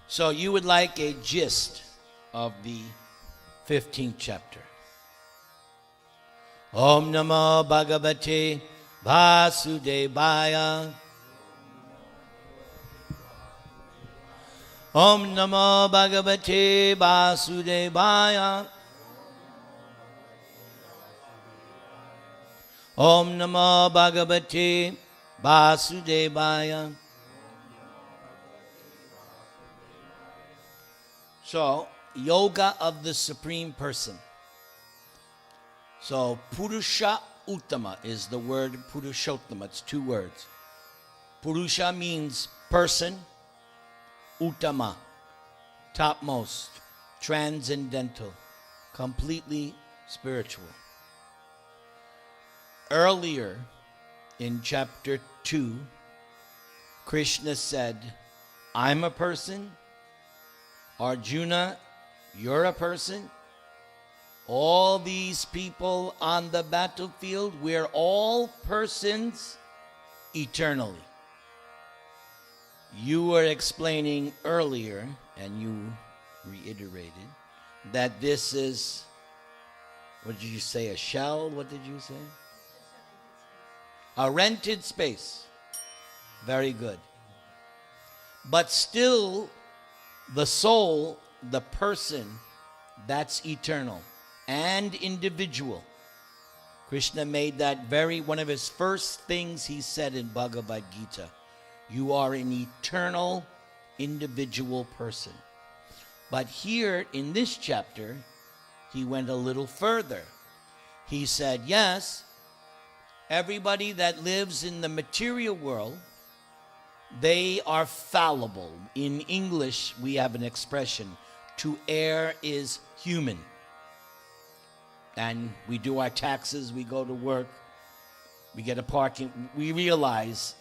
So you would like a gist of the 15th chapter. Om Namo Bhagavate Vasudevaya. Om Namo Bhagavate Vasudevaya. Om Namo Bhagavate Vasudevaya. So, yoga of the Supreme Person. So, Puruṣottama is the word Puruṣottama. It's two words. Purusha means person. Uttama, topmost, transcendental, completely spiritual. Earlier in chapter 2, Krishna said, I'm a person. Arjuna, you're a person. All these people on the battlefield, we're all persons eternally. You were explaining earlier, and you reiterated, that this is, what did you say, a shell? What did you say? A rented space. Very good. But still, the soul, the person, that's eternal and individual. Krishna made that one of his first things he said in Bhagavad-Gītā. You are an eternal, individual person. But here in this chapter, he went a little further. He said, yes, everybody that lives in the material world, they are fallible. In English, we have an expression, to err is human. And we do our taxes, we go to work, we get a parking, we realize,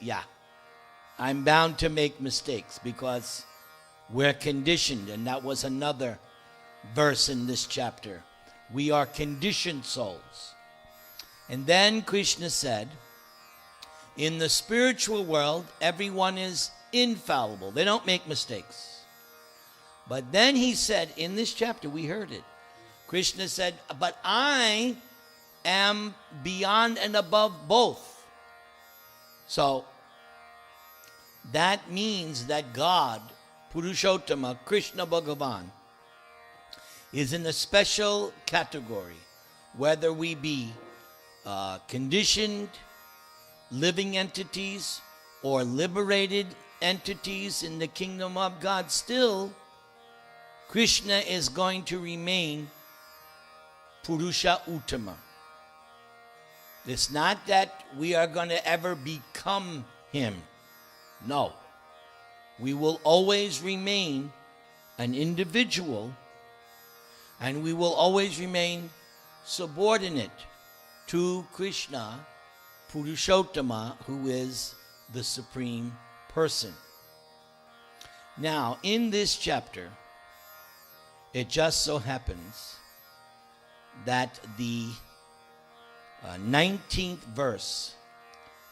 I'm bound to make mistakes because we're conditioned, and that was another verse in this chapter. We are conditioned souls. And then Krishna said, in the spiritual world, everyone is infallible. They don't make mistakes. But then he said, in this chapter, we heard it. Krishna said, but I am beyond and above both. So, that means that God, Puruṣottama, Krishna Bhagavan, is in a special category, whether we be conditioned, living entities, or liberated entities in the kingdom of God. Still, Krishna is going to remain Puruṣottama. It's not that we are going to ever become him. No. We will always remain an individual, and we will always remain subordinate to Krishna, Puruṣottama, who is the Supreme Person. Now, in this chapter, it just so happens that the 19th verse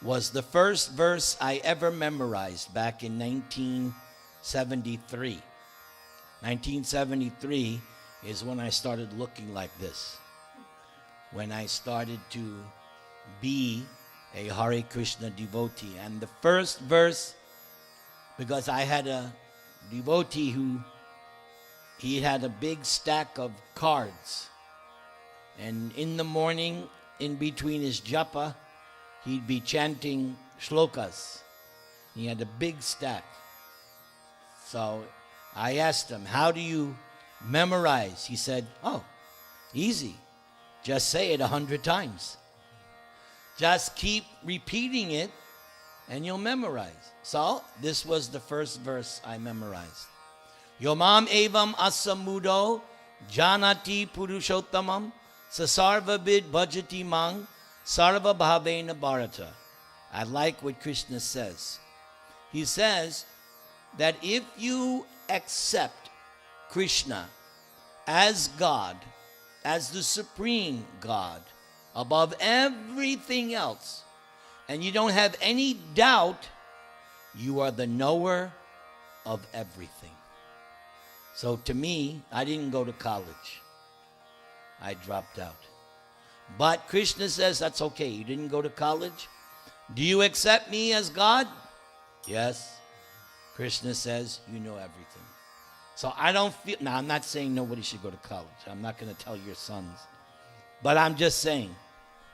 was the first verse I ever memorized back in 1973. 1973 is when I started looking like this. When I started to be a Hare Krishna devotee. And the first verse, because I had a devotee he had a big stack of cards. And in the morning, in between his japa, he'd be chanting shlokas. He had a big stack. So I asked him, how do you memorize? He said, easy. Just say it 100 times. Just keep repeating it and you'll memorize. So this was the first verse I memorized. Yomam evam asamudo janati purushottamam sasarvabid bhajati mang sarva bhavena bharata. I like what Krishna says. He says that if you accept Krishna as God, as the supreme God, above everything else, and you don't have any doubt, you are the knower of everything. So to me, I didn't go to college. I dropped out. But Krishna says, that's okay. You didn't go to college. Do you accept me as God? Yes. Krishna says, you know everything. So I don't feel, now I'm not saying nobody should go to college. I'm not going to tell your sons. But I'm just saying,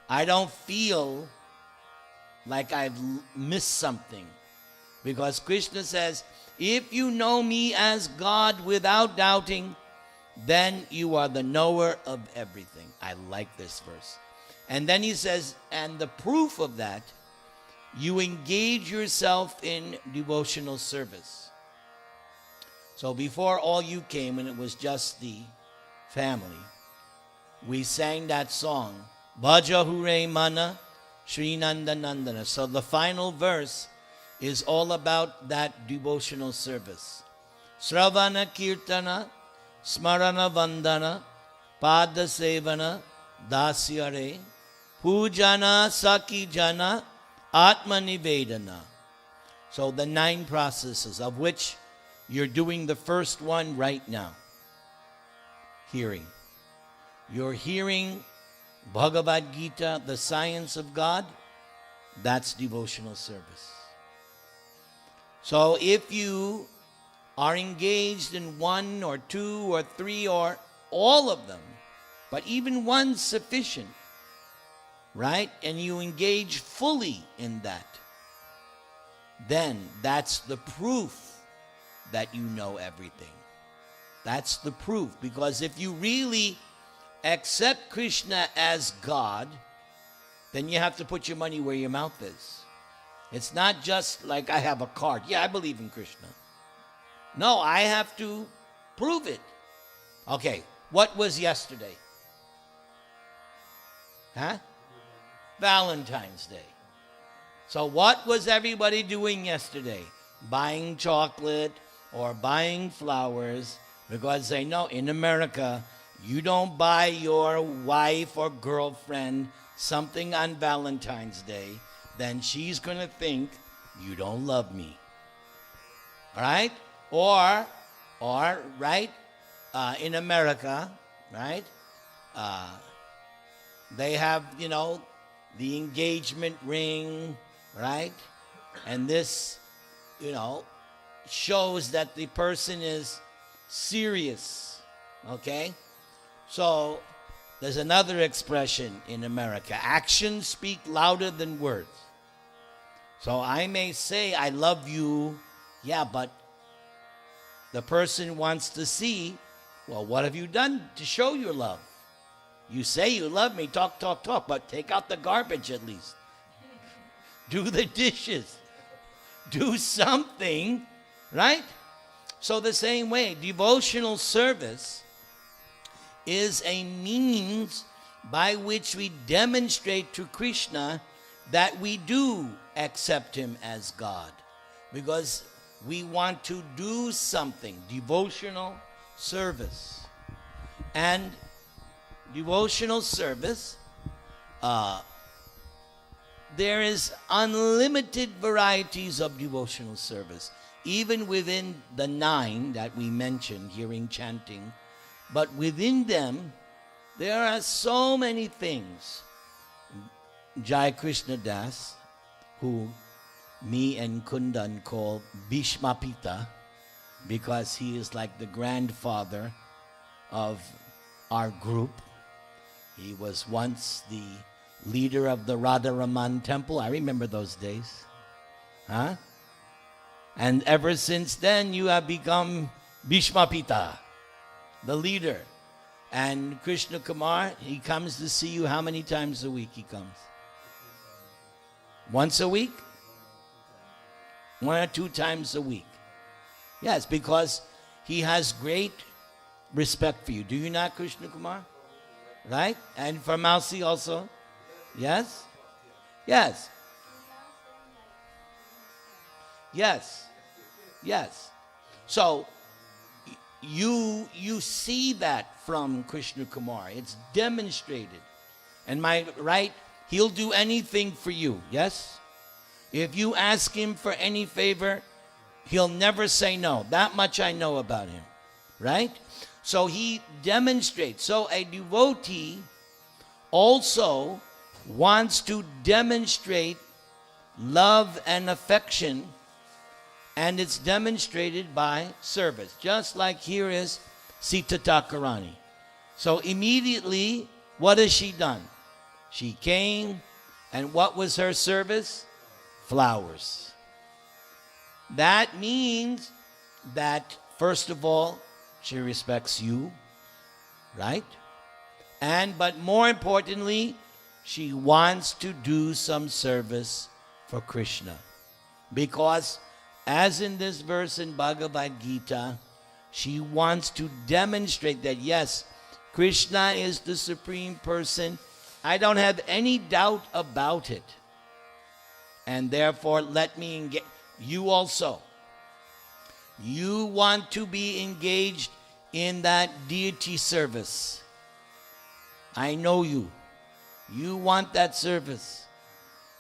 I don't feel like I've missed something. Because Krishna says, if you know me as God without doubting, then you are the knower of everything. I like this verse. And then he says, and the proof of that, you engage yourself in devotional service. So before all you came, and it was just the family, we sang that song, Bhaja Hure Mana Shri Nanda Nandana. So the final verse is all about that devotional service. Sravana Kirtana, Smarana Vandana, Pada Sevana, Dasyare, Pujana Saki Jana, Atma Nivedana. So the 9 processes, of which you're doing the first one right now. Hearing. You're hearing Bhagavad-Gītā, the science of God. That's devotional service. So if you are engaged in 1 or 2 or 3 or all of them, but even one's sufficient, right? And you engage fully in that, then that's the proof that you know everything. That's the proof. Because if you really accept Krishna as God, then you have to put your money where your mouth is. It's not just like I have a card. Yeah, I believe in Krishna. No, I have to prove it. Okay, what was yesterday? Huh? Valentine's Day. So what was everybody doing yesterday? Buying chocolate or buying flowers, because they know in America, you don't buy your wife or girlfriend something on Valentine's Day, then she's going to think you don't love me. All right? Or right, in America, right, they have, the engagement ring, right? And this, shows that the person is serious, okay? So there's another expression in America. Actions speak louder than words. So I may say, I love you, yeah, but the person wants to see, well, what have you done to show your love? You say you love me, talk, but take out the garbage at least. Do the dishes. Do something, right? So the same way, devotional service is a means by which we demonstrate to Krishna that we do accept him as God. Because we want to do something, devotional service. And devotional service, there is unlimited varieties of devotional service, even within the 9 that we mentioned, hearing, chanting. But within them, there are so many things. Jai Krishna Das, who me and Kundan call Bhishma Pita, because he is like the grandfather of our group. He was once the leader of the Radharaman temple. I remember those days. Huh? And ever since then, you have become Bhishma Pita, the leader. And Krishna Kumar, he comes to see you how many times a week he comes? Once a week? 1 or 2 times a week. Yes, because he has great respect for you. Do you not, Krishna Kumar? Right? And for Mausi also? Yes? Yes. Yes. Yes. So, you see that from Krishna Kumar. It's demonstrated. And right? He'll do anything for you. Yes? If you ask him for any favor, he'll never say no. That much I know about him. right? So he demonstrates. So a devotee also wants to demonstrate love and affection, and it's demonstrated by service. Just like here is Sita Thakurani. So immediately, what has she done? She came, and what was her service? Flowers. That means that, first of all, she respects you, right? But more importantly, she wants to do some service for Krishna. Because, as in this verse in Bhagavad-Gītā, she wants to demonstrate that, yes, Krishna is the Supreme Person. I don't have any doubt about it. And therefore, let me engage. You also. You want to be engaged in that deity service. I know you. You want that service.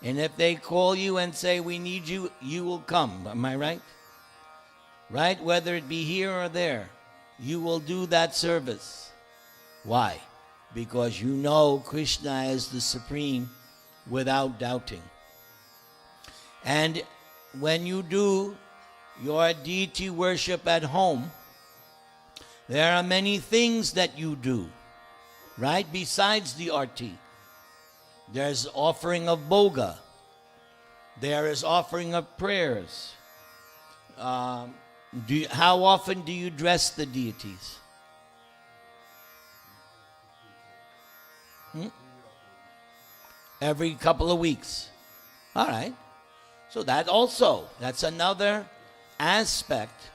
And if they call you and say, we need you, you will come. Am I right? Right? Whether it be here or there, you will do that service. Why? Because you know Krishna is the Supreme without doubting. And when you do your deity worship at home, there are many things that you do, right? Besides the arti. There's offering of boga. There is offering of prayers. How often do you dress the deities? Every couple of weeks. All right. So that's another aspect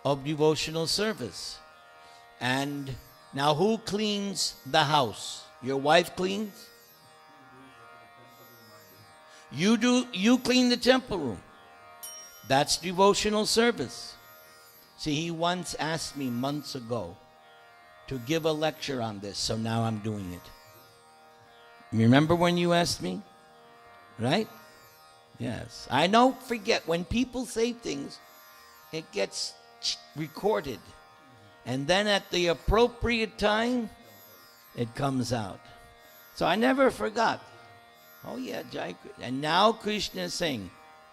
of devotional service. And now who cleans the house? Your wife cleans? You do. You clean the temple room. That's devotional service. See, he once asked me months ago to give a lecture on this, so now I'm doing it. Remember when you asked me? Right? Yes. I don't forget. When people say things, it gets recorded. And then at the appropriate time, it comes out. So I never forgot. Oh yeah, Jai. And now Krishna is saying,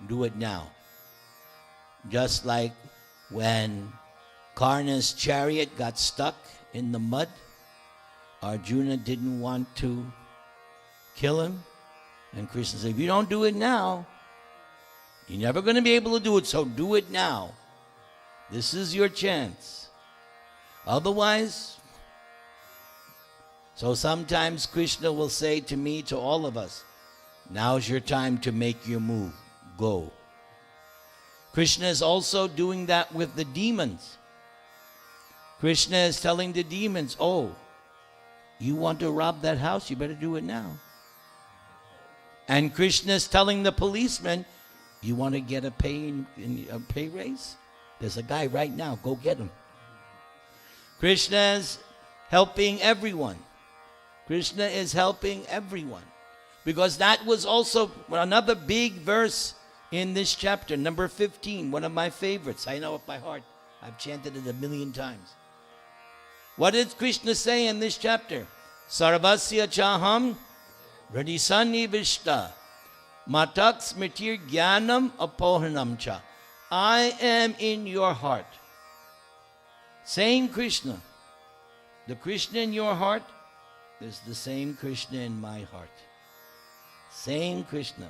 do it now. Just like when Karna's chariot got stuck in the mud, Arjuna didn't want to kill him. And Krishna said, if you don't do it now, you're never going to be able to do it, so do it now. This is your chance. Otherwise, so sometimes Krishna will say to me, to all of us, now's your time to make your move. Go. Krishna is also doing that with the demons. Krishna is telling the demons, oh, you want to rob that house? You better do it now. And Krishna is telling the policeman, you want to get a pay raise? There's a guy right now. Go get him. Krishna is helping everyone. Krishna is helping everyone. Because that was also another big verse in this chapter, number 15, one of my favorites. I know it by heart. I've chanted it 1,000,000 times. What did Krishna say in this chapter? Sarvasya chaham hridisannivishta matak smritir jnanam apohanam cha. I am in your heart. Same Krishna. The Krishna in your heart is the same Krishna in my heart. Same Krishna.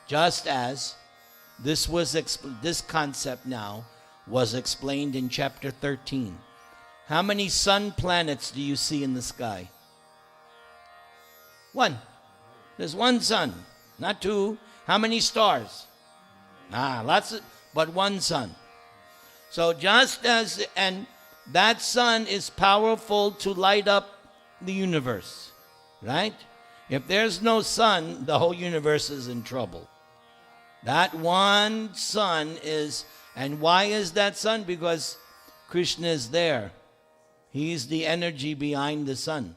Just as this concept now was explained in chapter 13. How many sun planets do you see in the sky? One. There's one sun, not two. How many stars? Lots, but one sun. So just as, and that sun is powerful to light up the universe, right? If there's no sun, the whole universe is in trouble. That one sun is, and why is that sun? Because Krishna is there. He's the energy behind the sun.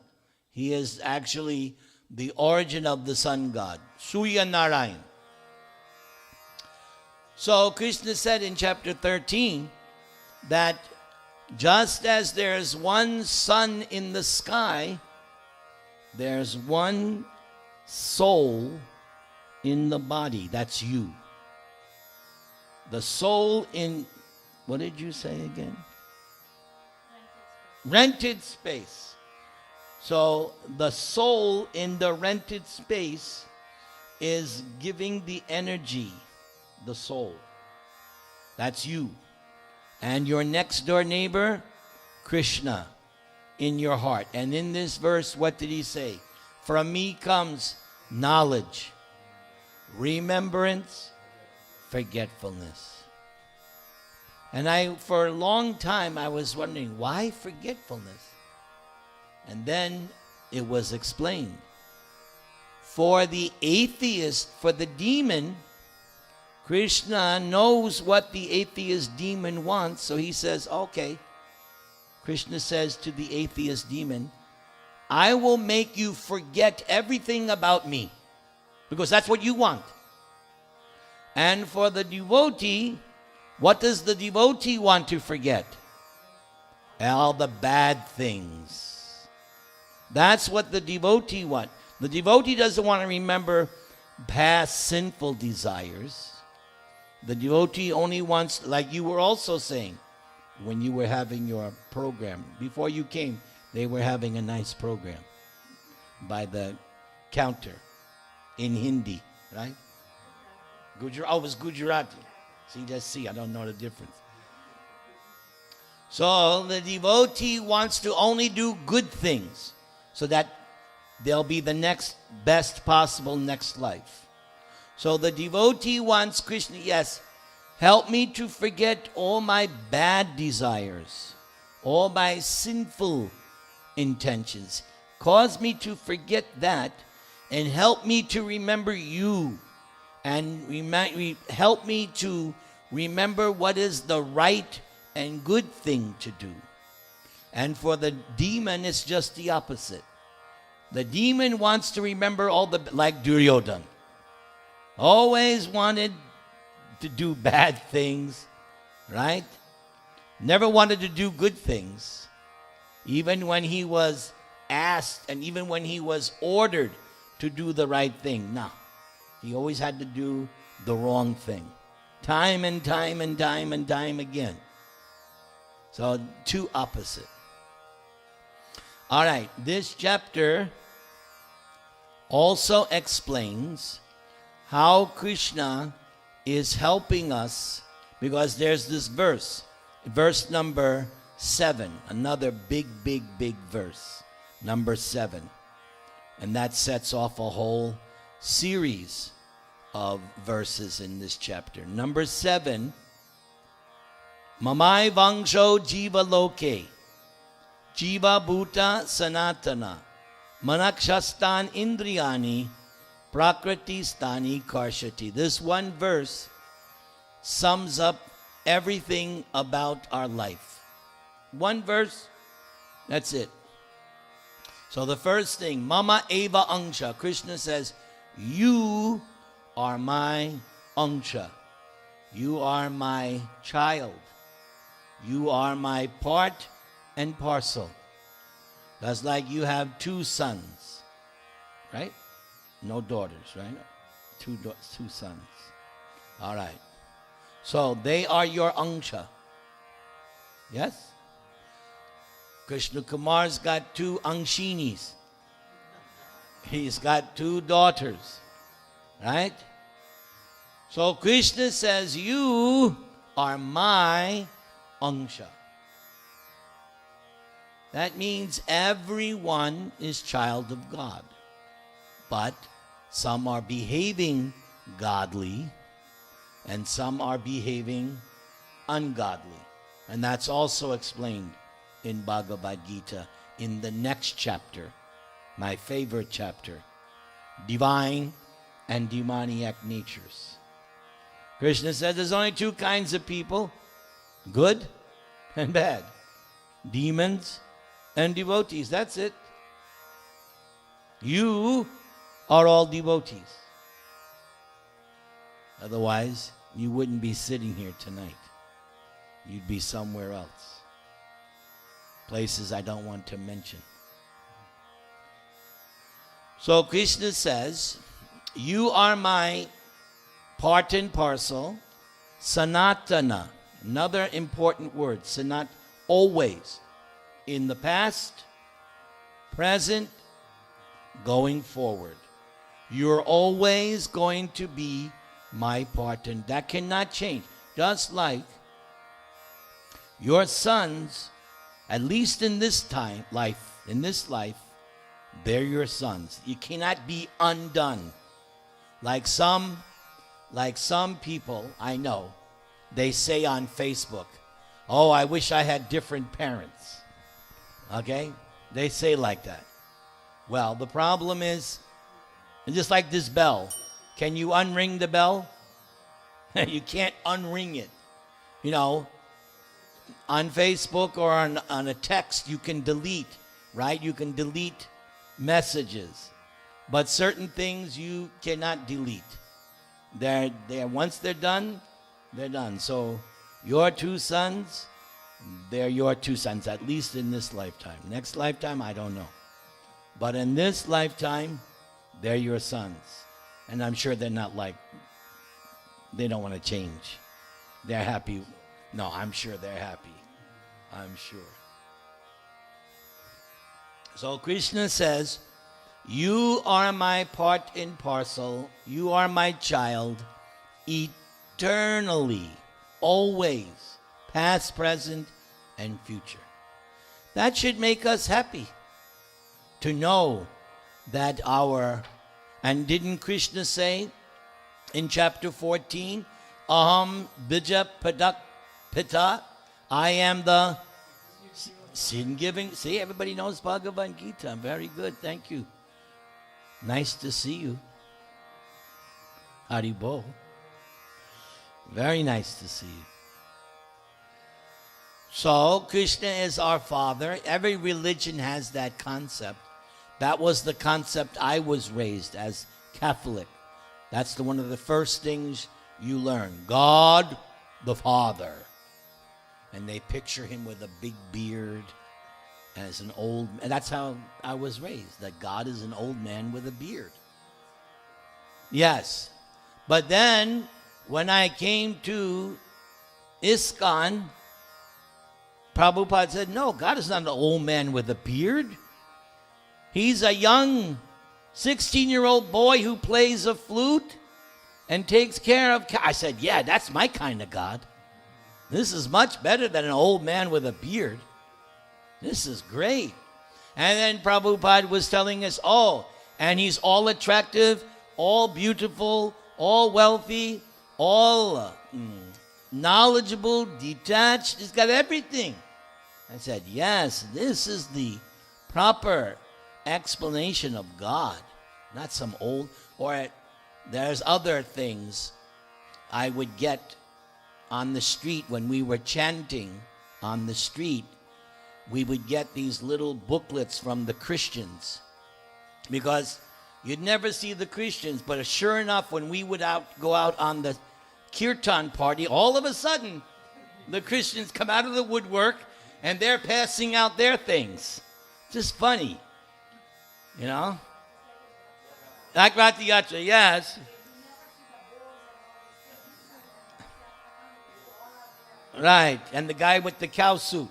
He is actually the origin of the sun god, Surya Narayan. So Krishna said in chapter 13 that Just as there's one sun in the sky, there's one soul in the body. That's you. The soul in, what did you say again? Rented space. So the soul in the rented space is giving the energy, the soul. That's you. And your next door neighbor, Krishna, in your heart. And in this verse, what did he say? From me comes knowledge, remembrance, forgetfulness. And for a long time, I was wondering, why forgetfulness? And then it was explained. For the atheist, for the demon, Krishna knows what the atheist demon wants, so he says, okay. Krishna says to the atheist demon, I will make you forget everything about me, because that's what you want. And for the devotee, what does the devotee want to forget? All the bad things. That's what the devotee wants. The devotee doesn't want to remember past sinful desires. The devotee only wants, like you were also saying, when you were having your program, before you came, they were having a nice program by the counter in Hindi, right? Oh, it was Gujarati. See, I don't know the difference. So the devotee wants to only do good things so that there'll be the next best possible next life. So the devotee wants Krishna, yes, help me to forget all my bad desires, all my sinful intentions. Cause me to forget that and help me to remember you. And help me to remember what is the right and good thing to do. And for the demon, it's just the opposite. The demon wants to remember like Duryodhana. Always wanted to do bad things, right? Never wanted to do good things. Even when he was asked and even when he was ordered to do the right thing. No. He always had to do the wrong thing. Time and time and time and time again. So, two opposite. All right, this chapter also explains how Krishna is helping us, because there's this verse number 7, another big verse, number 7. And that sets off a whole series of verses in this chapter. Number 7, Mamai Vangsho Jiva Loke, Jiva Bhuta Sanatana, Manakshastan Indriyani, Prakriti Stani Karshati. This one verse sums up everything about our life. One verse, that's it. So the first thing, Mama Eva Angsha, Krishna says, you are my Angsha. You are my child. You are my part and parcel. That's like you have 2 sons, right? No daughters, right? Two sons. All right. So they are your Angsha. Yes? Krishna Kumar's got 2 Angshinis. He's got 2 daughters. Right? So Krishna says, you are my Angsha. That means everyone is child of God. But some are behaving godly and some are behaving ungodly. And that's also explained in Bhagavad-Gītā in the next chapter, my favorite chapter, divine and demoniac natures. Krishna said there's only 2 kinds of people, good and bad. Demons and devotees, that's it. You are all devotees. Otherwise, you wouldn't be sitting here tonight. You'd be somewhere else. places I don't want to mention. So Krishna says, you are my part and parcel, sanatana, another important word, sanat, always, in the past, present, going forward. You're always going to be my part, and that cannot change. Just like your sons, at least in this life, they're your sons. You cannot be undone. Like some people I know, they say on Facebook, oh, I wish I had different parents. Okay? They say like that. Well, the problem is, and just like this bell, can you unring the bell? You can't unring it. You know, on Facebook or on a text, you can delete, right? You can delete messages. But certain things you cannot delete. They're once they're done, they're done. So your two sons, they're your two sons, at least in this lifetime. Next lifetime, I don't know. But in this lifetime, they're your sons. And I'm sure they're not like, they don't want to change. They're happy. No, I'm sure they're happy. I'm sure. So Krishna says, you are my part and parcel. You are my child, eternally, always, past, present, and future. That should make us happy to know that and didn't Krishna say in chapter 14, Aham bija padak pita, I am the sin giving. See, everybody knows Bhagavad-Gītā. Very good, thank you. Nice to see you. Haribo. Very nice to see you. So, Krishna is our Father. Every religion has that concept. That was the concept I was raised as Catholic. That's one of the first things you learn. God the Father. And they picture him with a big beard as an old, and that's how I was raised, that God is an old man with a beard. Yes. But then, when I came to ISKCON, Prabhupada said, no, God is not an old man with a beard. He's a young 16-year-old boy who plays a flute and takes care of I said, yeah, that's my kind of God. This is much better than an old man with a beard. This is great. And then Prabhupada was telling us, and he's all attractive, all beautiful, all wealthy, all knowledgeable, detached. He's got everything. I said, yes, this is the proper explanation of God, not some old, or there's other things I would get on the street when we were chanting on the street. We would get these little booklets from the Christians, because you'd never see the Christians, but sure enough, when we would go out on the kirtan party, all of a sudden, the Christians come out of the woodwork and they're passing out their things. Just funny, you know? Like Rati Yatra, yes. Right, and the guy with the cow suit.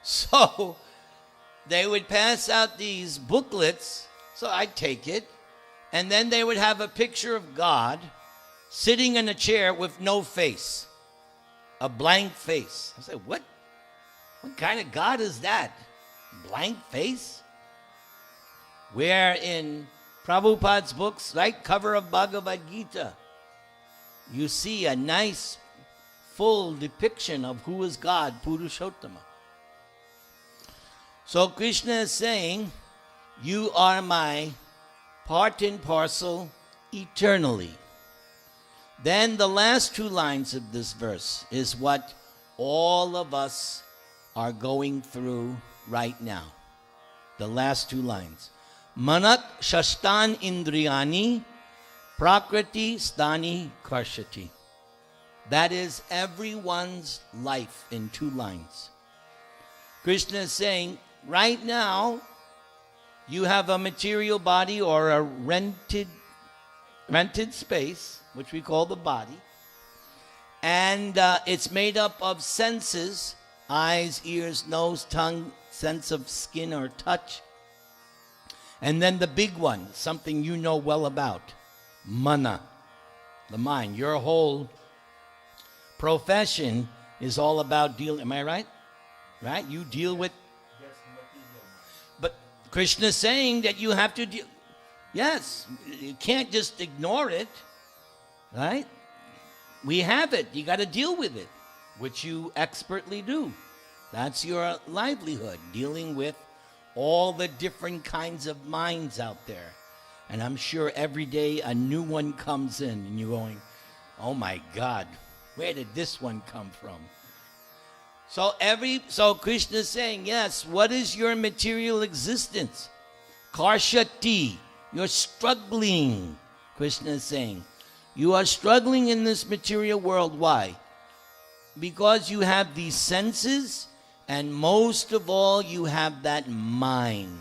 So they would pass out these booklets, so I'd take it, and then they would have a picture of God sitting in a chair with no face, a blank face. I said, what kind of God is that? Blank face? Where in Prabhupada's books, right, cover of Bhagavad-Gītā, you see a nice full depiction of who is God, Puruṣottama. So Krishna is saying, you are my part and parcel eternally. Then the last two lines of this verse is what all of us are going through right now. The last two lines. Manat shastan indriyani prakriti stani karshati. That is everyone's life in 2 lines. Krishna is saying, right now, you have a material body or a rented space, which we call the body, and it's made up of senses, eyes, ears, nose, tongue, sense of skin or touch, and then the big one, something you know well about, mana, the mind. Your whole profession is all about dealing, am I right? Right? You deal with, but Krishna is saying that you have to deal, yes, you can't just ignore it, right? We have it, you got to deal with it, which you expertly do. That's your livelihood, dealing with all the different kinds of minds out there. And I'm sure every day a new one comes in and you're going, oh my God, where did this one come from? So Krishna is saying, yes, what is your material existence? Karshati, you're struggling. Krishna is saying, you are struggling in this material world. Why? Because you have these senses, and most of all, you have that mind.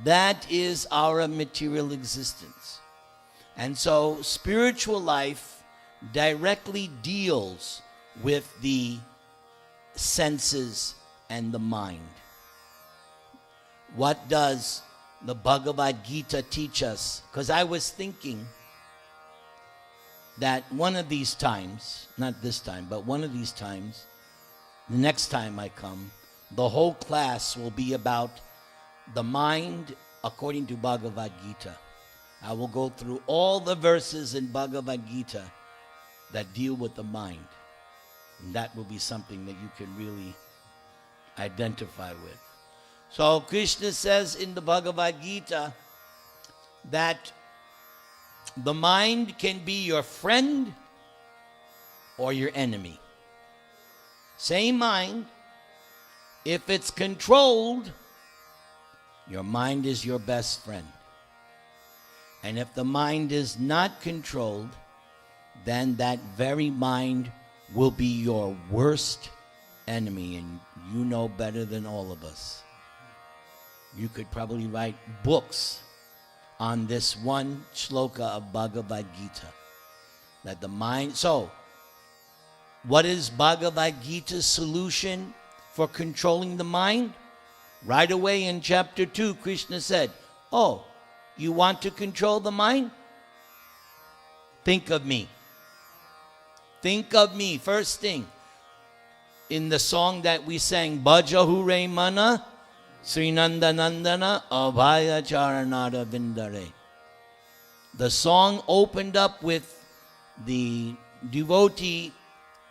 That is our material existence. And so spiritual life directly deals with the senses and the mind. What does the Bhagavad-Gītā teach us? Because I was thinking that one of these times, not this time, but one of these times, the next time I come, the whole class will be about the mind according to Bhagavad-Gītā. I will go through all the verses in Bhagavad-Gītā that deal with the mind. And that will be something that you can really identify with. So Krishna says in the Bhagavad-Gītā that the mind can be your friend or your enemy. Same mind. If it's controlled, your mind is your best friend. And if the mind is not controlled, then that very mind will be your worst enemy. And you know better than all of us. You could probably write books on this one shloka of Bhagavad-Gītā. That the mind, so what is Bhagavad-Gīta's solution for controlling the mind? Right away in chapter 2, Krishna said, oh, you want to control the mind? Think of me. Think of me, first thing. In the song that we sang, Bhaja Hure Mana, Srinanda Nandana, Abhaya Charanara Vindare. The song opened up with the devotee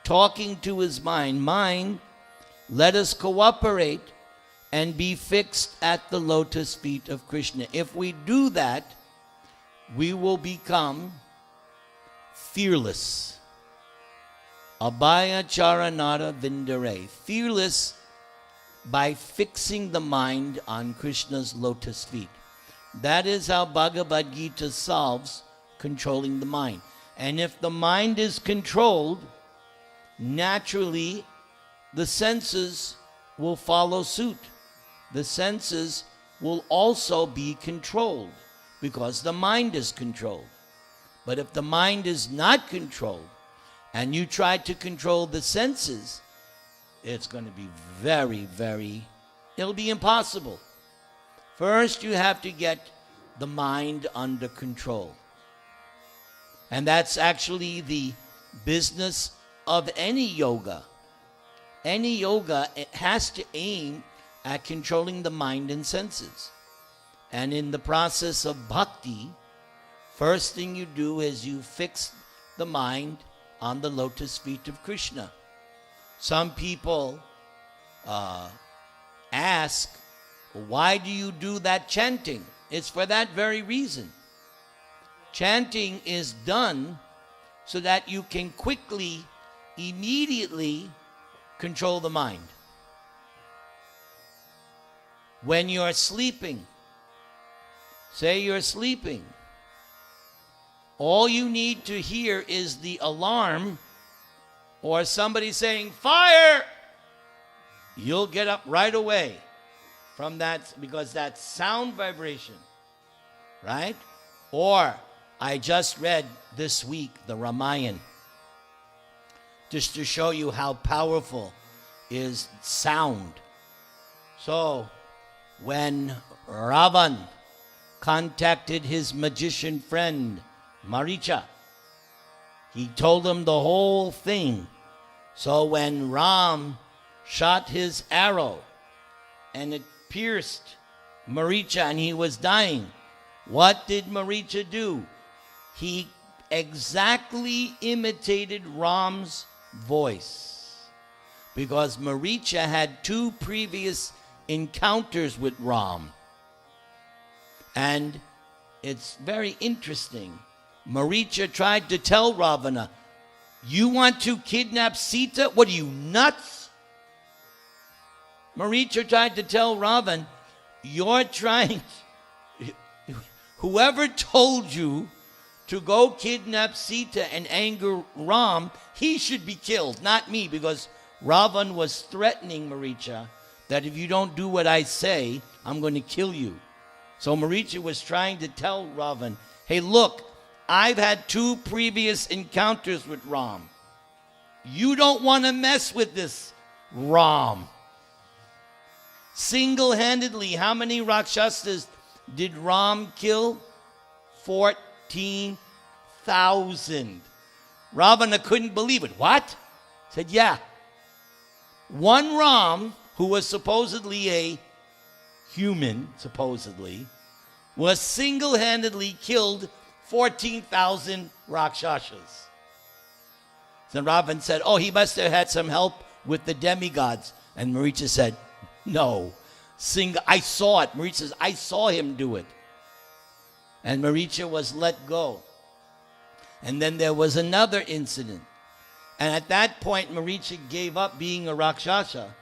talking to his mind. Mind, let us cooperate and be fixed at the lotus feet of Krishna. If we do that, we will become fearless. Abhaya Charanara Vindare. Fearless by fixing the mind on Krishna's lotus feet. That is how Bhagavad-Gītā solves controlling the mind. And if the mind is controlled, naturally the senses will follow suit. The senses will also be controlled because the mind is controlled. But if the mind is not controlled and you try to control the senses, it's going to be it'll be impossible. First, you have to get the mind under control. And that's actually the business of any yoga. Any yoga, it has to aim at controlling the mind and senses. And in the process of bhakti, first thing you do is you fix the mind on the lotus feet of Krishna. Some people ask, why do you do that chanting? It's for that very reason. Chanting is done so that you can quickly, immediately control the mind. When you're sleeping, say you're sleeping, All you need to hear is the alarm or somebody saying, fire! You'll get up right away from that, because that's sound vibration, right? Or I just read this week the Ramayana, just to show you how powerful is sound. So when Ravan contacted his magician friend Maricha, he told him the whole thing. So when Ram shot his arrow and it pierced Maricha and he was dying, what did Maricha do? He exactly imitated Ram's voice, because Maricha had 2 previous encounters with Ram. And it's very interesting. Maricha tried to tell Ravana, you want to kidnap Sita? What are you, nuts? Maricha tried to tell Ravan, you're trying, whoever told you to go kidnap Sita and anger Ram, he should be killed, not me, because Ravan was threatening Maricha that if you don't do what I say, I'm going to kill you. So Maricha was trying to tell Ravan, hey, look, I've had 2 previous encounters with Ram. You don't want to mess with this Ram. Single-handedly, how many Rakshasas did Ram kill? 14,000. Ravana couldn't believe it. What? Said, yeah. One Ram, who was supposedly a human, was single-handedly killed 14,000 Rakshasas. Then Ravan said, oh, he must have had some help with the demigods. And Maricha said, no. I saw it. Maricha says, I saw him do it. And Maricha was let go. And then there was another incident. And at that point, Maricha gave up being a Rakshasa.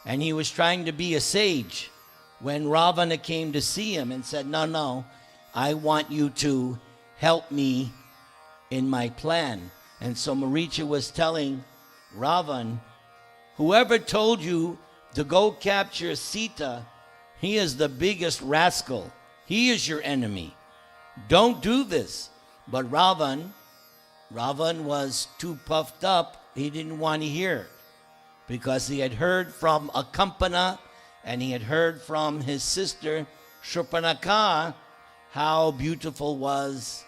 And he was trying to be a sage. When Ravana came to see him and said, no, I want you to help me in my plan. And so Maricha was telling Ravan, whoever told you to go capture Sita, he is the biggest rascal. He is your enemy. Don't do this. But Ravan was too puffed up. He didn't want to hear it, because he had heard from Akampana and he had heard from his sister Shurpanakha how beautiful was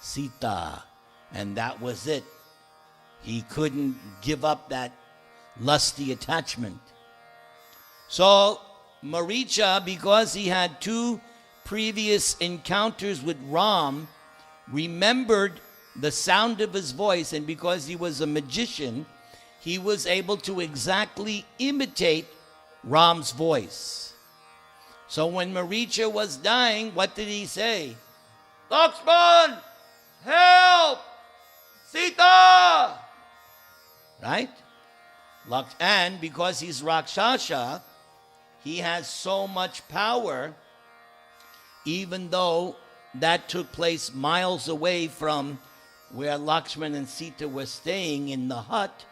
Sita. And that was it. He couldn't give up that lusty attachment. So Maricha, because he had 2 previous encounters with Ram, remembered the sound of his voice, and because he was a magician, he was able to exactly imitate Ram's voice. So when Maricha was dying, what did he say? Lakshman, help! Sita! Right? And because he's Rakshasa, he has so much power, even though that took place miles away from where Lakshman and Sita were staying in the hut,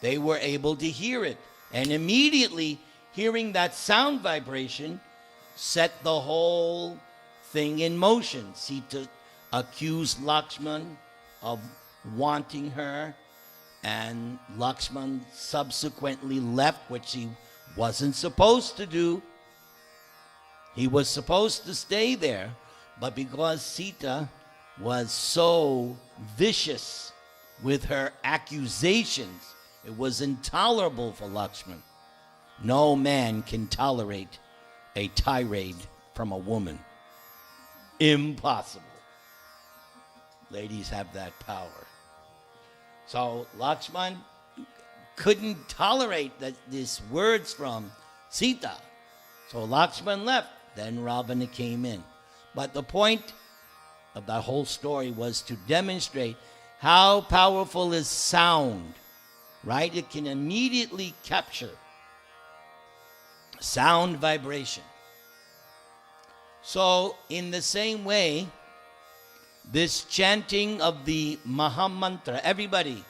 they were able to hear it. And immediately, hearing that sound vibration set the whole thing in motion. Sita accused Lakshman of wanting her, and Lakshman subsequently left, which he wasn't supposed to do. He was supposed to stay there, but because Sita was so vicious with her accusations, it was intolerable for Lakshman. No man can tolerate a tirade from a woman. Impossible. Ladies have that power. So Lakshman couldn't tolerate these words from Sita. So Lakshman left. Then Ravana came in. But the point of that whole story was to demonstrate how powerful is sound, right? It can immediately capture sound vibration. So in the same way, this chanting of the Mahamantra. Everybody.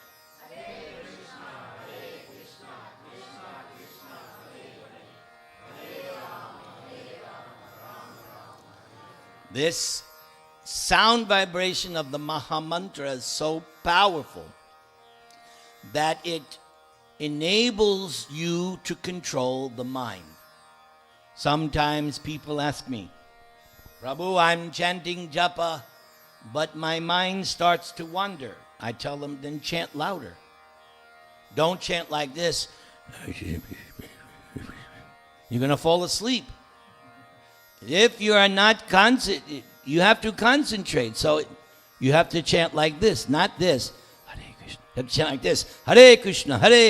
This sound vibration of the Mahamantra is so powerful that it enables you to control the mind. Sometimes people ask me, Prabhu, I'm chanting japa, but my mind starts to wander. I tell them, then chant louder. Don't chant like this. You're going to fall asleep. If you are not you have to concentrate. So you have to chant like this, not this. Hare Krishna. You have to chant like this. Hare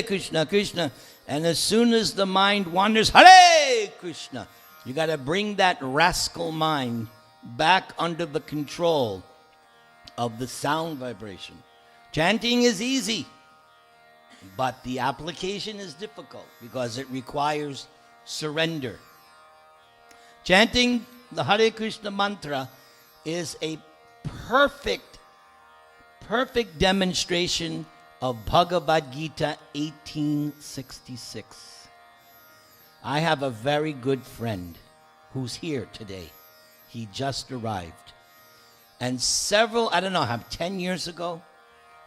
Krishna, Krishna. And as soon as the mind wanders, Hare Krishna. You got to bring that rascal mind back under the control of the sound vibration. Chanting is easy, but the application is difficult because it requires surrender. Chanting the Hare Krishna mantra is a perfect demonstration of Bhagavad-Gītā 1866. I have a very good friend who's here today. He just arrived. And I don't know, 10 years ago,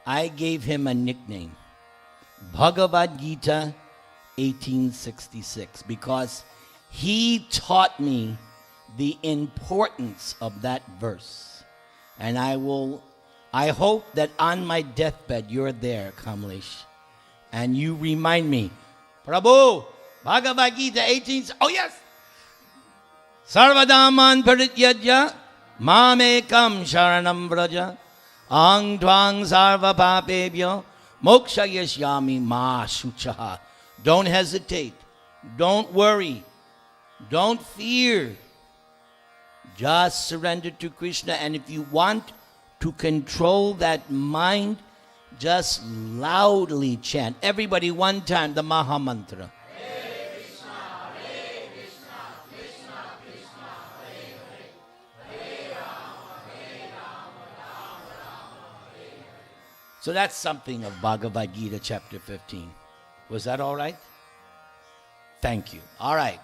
I gave him a nickname, Bhagavad-Gītā 1866, because he taught me the importance of that verse. And I hope that on my deathbed you're there, Kamlesh, and you remind me, Prabhu, Bhagavad-Gītā 18, oh yes! Sarvadaman parityajya mamekam sharanam vraja ang tvang sarva papebhyo mokshayashyami ma shuchaha. Don't hesitate. Don't worry. Don't fear. Just surrender to Krishna. And if you want to control that mind, just loudly chant. Everybody one time the Maha Mantra. So that's something of Bhagavad-Gītā chapter 15. Was that all right? Thank you. All right.